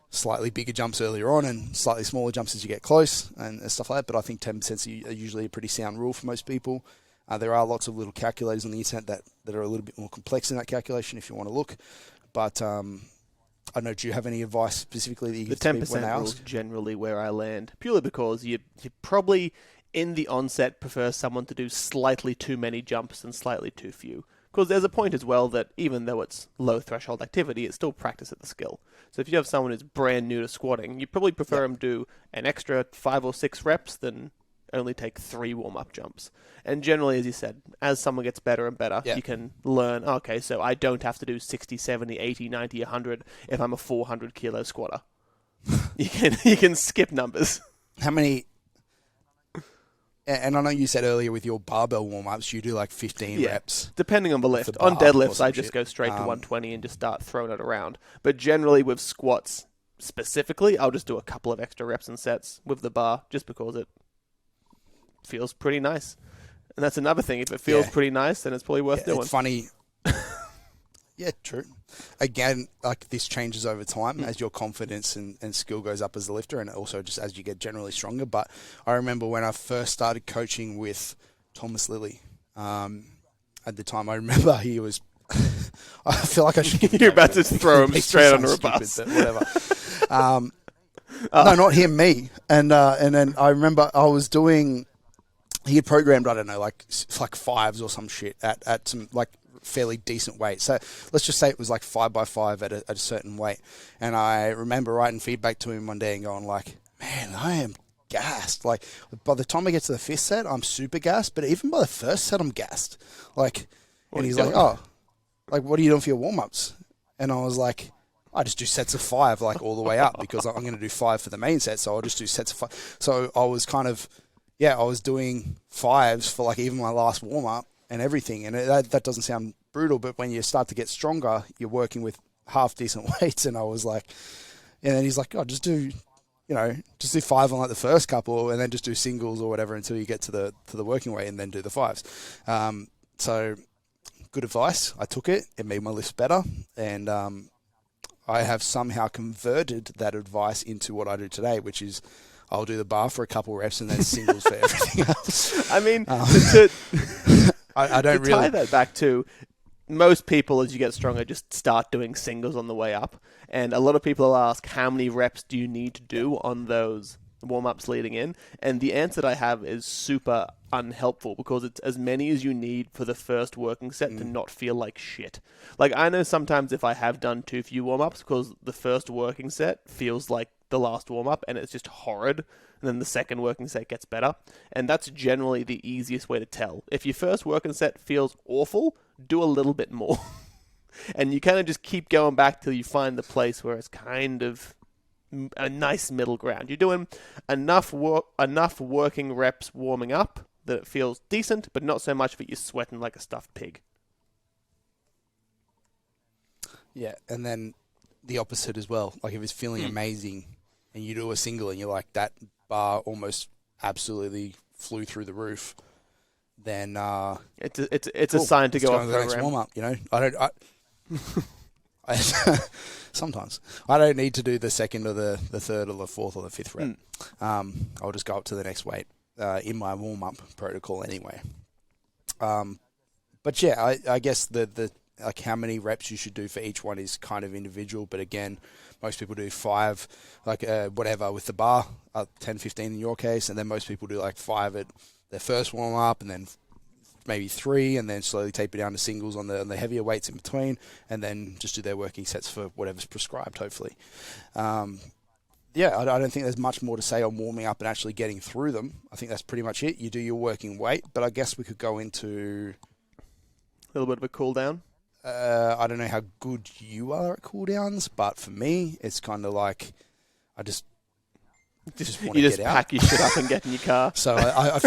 slightly bigger jumps earlier on and slightly smaller jumps as you get close and stuff like that. But I think 10% is usually a pretty sound rule for most people. There are lots of little calculators on the internet that are a little bit more complex in that calculation if you want to look. But I don't know, do you have any advice specifically that you give to people when they ask? The 10% rule is generally where I land, purely because you probably, in the onset, prefer someone to do slightly too many jumps and slightly too few. Because there's a point as well that even though it's low threshold activity, it's still practice at the skill. So if you have someone who's brand new to squatting, you probably prefer them do an extra 5 or 6 reps than only take 3 warm-up jumps. And generally, as you said, as someone gets better and better, you can learn, okay, so I don't have to do 60, 70, 80, 90, 100 if I'm a 400-kilo squatter. You can skip numbers. How many... And I know you said earlier with your barbell warm-ups, you do like 15 reps. Depending on the lift. On deadlifts, I just go straight to 120 and just start throwing it around. But generally with squats specifically, I'll just do a couple of extra reps and sets with the bar just because it feels pretty nice. And that's another thing. If it feels pretty nice, then it's probably worth doing. It's funny. Yeah, true. Again, like this changes over time as your confidence and skill goes up as a lifter, and also just as you get generally stronger. But I remember when I first started coaching with Thomas Lilly, at the time, I remember he was... I feel like I should... You're about to throw him straight under a bus. But whatever. No, not him, me. And then I remember I was doing... He had programmed, I don't know, like 5s or some shit at some like fairly decent weight. So let's just say it was like 5x5 at a certain weight. And I remember writing feedback to him one day and going like, man, I am gassed. Like by the time I get to the 5th set, I'm super gassed. But even by the 1st set, I'm gassed. Like, and he's like, oh, like what are you doing for your warm-ups? And I was like, I just do sets of 5 like all the way up because I'm going to do 5 for the main set. So I'll just do sets of 5. So I was kind of... Yeah, I was doing 5s for like even my last warm-up and everything. And that doesn't sound brutal, but when you start to get stronger, you're working with half-decent weights. And I was like, and then he's like, oh, just do 5 on like the first couple and then just do singles or whatever until you get to the working weight and then do the 5s. So good advice. I took it. It made my lifts better. And I have somehow converted that advice into what I do today, which is I'll do the bar for a couple reps and then singles for everything else. I mean, I don't to tie really. that back to most people, as you get stronger, just start doing singles on the way up. And a lot of people will ask, how many reps do you need to do on those warm-ups leading in? And the answer that I have is super unhelpful, because it's as many as you need for the first working set to not feel like shit. Like, I know sometimes if I have done too few warm-ups, because the first working set feels like the last warm-up and it's just horrid, and then the second working set gets better. And that's generally the easiest way to tell. If your first working set feels awful, do a little bit more. And you kind of just keep going back till you find the place where it's kind of a nice middle ground. You're doing enough working reps warming up that it feels decent, but not so much that you're sweating like a stuffed pig. Yeah, and then the opposite as well. Like if it's feeling amazing and you do a single and you're like, that bar almost absolutely flew through the roof, then it's a sign to go on off to the the next program. warm up. You know, sometimes I don't need to do the second or the third or the fourth or the fifth rep. I'll just go up to the next weight in my warm up protocol anyway. But yeah, I guess the like how many reps you should do for each one is kind of individual. But again, most people do 5, like whatever with the bar, 10, 15 in your case, and then most people do like 5 at their first warm up, and then maybe 3, and then slowly taper down to singles on the heavier weights in between, and then just do their working sets for whatever's prescribed, hopefully. Yeah, I don't think there's much more to say on warming up and actually getting through them. I think that's pretty much it. You do your working weight, but I guess we could go into A little bit of a cool down. I don't know how good you are at cooldowns, but for me, it's kind of like I just want to You get just out. pack your shit up and get in your car. So I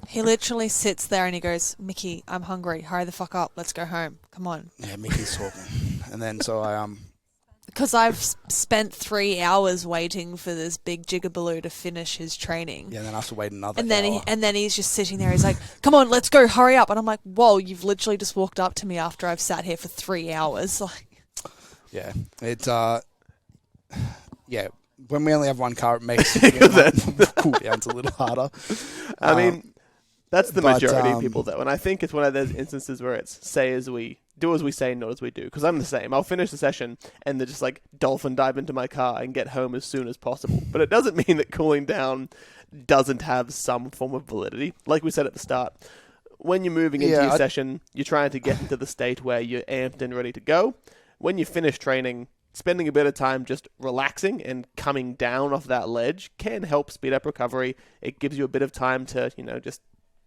He literally sits there and he goes, Mickey, I'm hungry. Hurry the fuck up. Let's go home. Come on. yeah, Mickey's talking, and then so I Because I've spent 3 hours waiting for this big jigabaloo to finish his training. yeah, then I have to wait another And then hour. and then he's just sitting there. He's like, "Come on, let's go, hurry up!" And I'm like, "Whoa, you've literally just walked up to me after I've sat here for 3 hours." Like, Yeah, it's yeah. When we only have one car, it makes cooldowns a little harder. I mean, that's the but, majority of people, though. And I think it's one of those instances where it's do as we say, not as we do. Because I'm the same. I'll finish the session and then just like dolphin dive into my car and get home as soon as possible. But it doesn't mean that cooling down doesn't have some form of validity. Like we said at the start, when you're moving into your session, you're trying to get into the state where you're amped and ready to go. When you finish training, spending a bit of time just relaxing and coming down off that ledge can help speed up recovery. It gives you a bit of time to, just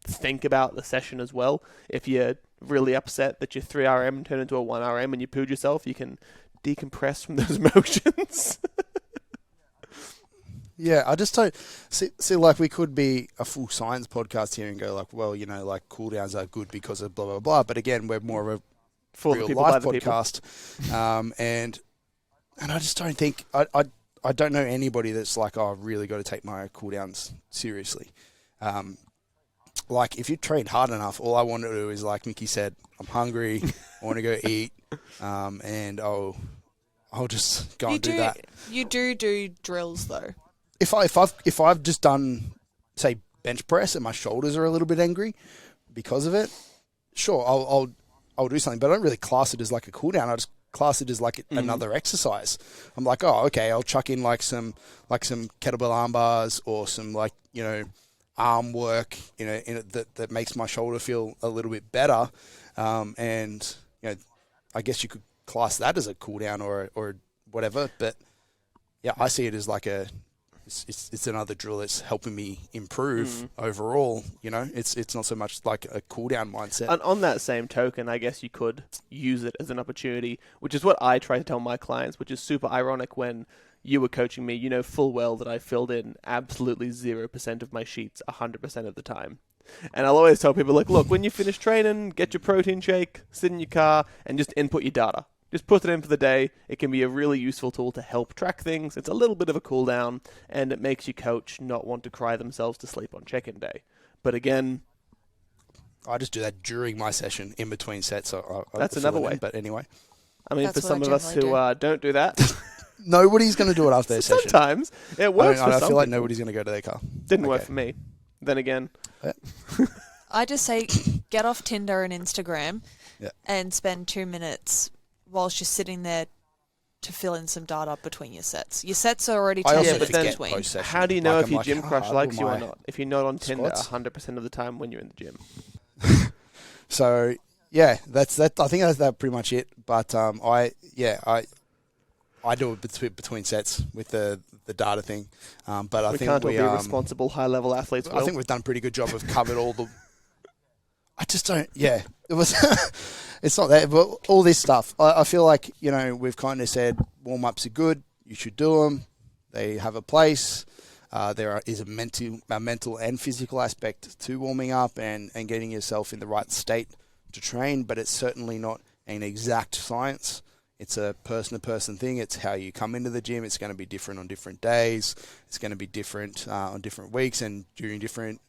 think about the session as well. If you're really upset that your 3RM turned into a 1RM and you pooed yourself, you can decompress from those emotions. Yeah, I just don't see like we could be a full science podcast here and go like, well, like cooldowns are good because of blah blah blah. But again, we're more of a For real the people, by life the people. podcast, and I just don't think I don't know anybody that's like, oh, I've really got to take my cooldowns seriously. Like if you train hard enough, all I want to do is, like Mickey said, I'm hungry, I want to go eat, and I'll just go and do that. You do drills though. If I've just done, say, bench press and my shoulders are a little bit angry because of it, sure, I'll do something, but I don't really class it as like a cool down. I just class it as like another exercise. I'm like, oh, okay, I'll chuck in like some kettlebell arm bars or some arm work, in it that makes my shoulder feel a little bit better, and I guess you could class that as a cool down or whatever. But yeah, I see it as like it's another drill that's helping me improve overall. It's not so much like a cool down mindset. And on that same token, I guess you could use it as an opportunity, which is what I try to tell my clients, which is super ironic when you were coaching me. You know full well that I filled in absolutely 0% of my sheets 100% of the time. And I'll always tell people, like, look, when you finish training, get your protein shake, sit in your car, and just input your data. Just put it in for the day. It can be a really useful tool to help track things. It's a little bit of a cool down, and it makes your coach not want to cry themselves to sleep on check-in day. But again, I just do that during my session, in between sets. I That's fill another it in, way. But anyway. I mean, That's for what I some of us who generally don't do that, Nobody's going to do it after their session. Sometimes it works. I for feel like people. nobody's going to go to their car. Didn't work for me. Then again, I just say get off Tinder and Instagram and spend 2 minutes whilst you're sitting there to fill in some data between your sets. Your sets are already I also tested then between. post-session. how do you know Like, if I'm your like, gym crush how likes do you or my not? If you're not on Tinder squats? 100% of the time when you're in the gym. So yeah, that's that. I think that's pretty much it. But I do it between sets with the data thing. But I We think can't all we be responsible high-level athletes. I Will. think we've done a pretty good job of covered all the. I just don't. Yeah, it was. It's not that, but all this stuff. I feel like we've kind of said warm-ups are good. You should do them. They have a place. There is a mental and physical aspect to warming up and getting yourself in the right state to train, but it's certainly not an exact science. It's a person-to-person thing. It's how you come into the gym. It's going to be different on different days. It's going to be different on different weeks and during different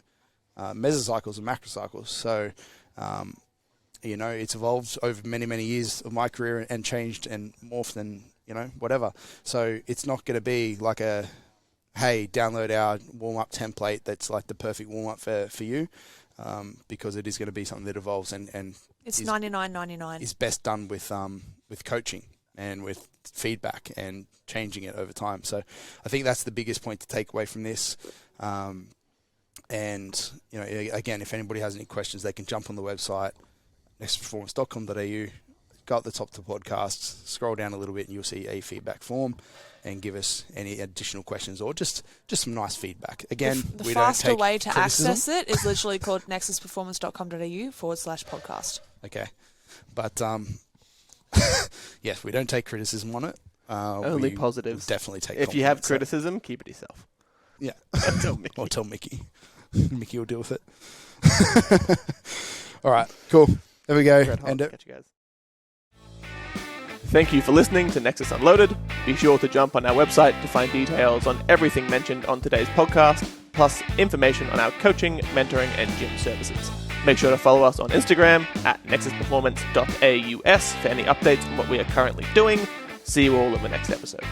mesocycles and macrocycles. So, it's evolved over many, many years of my career and changed and morphed and, whatever. So it's not going to be like a, hey, download our warm-up template that's like the perfect warm-up for you, because it is going to be something that evolves and It's $99.99. is best done with coaching and with feedback and changing it over time. So I think that's the biggest point to take away from this. And again, if anybody has any questions, they can jump on the website, NexusPerformance.Com.Au. Go at the top of the podcast, scroll down a little bit, and you'll see a feedback form, and give us any additional questions or just some nice feedback. Again, The we don't faster take way to criticism. access it is literally called NexusPerformance.com.au/podcast. Okay, but yes, we don't take criticism on it. Only we positives. Definitely take. If you have compliments. criticism, keep it yourself. Yeah. Tell Mickey. Or tell Mickey. Mickey will deal with it. All right, cool. There we go. Red hot. End it. Catch you guys. Thank you for listening to Nexus Unloaded. Be sure to jump on our website to find details on everything mentioned on today's podcast, plus information on our coaching, mentoring, and gym services. Make sure to follow us on Instagram at NexusPerformance.Aus for any updates on what we are currently doing. See you all in the next episode.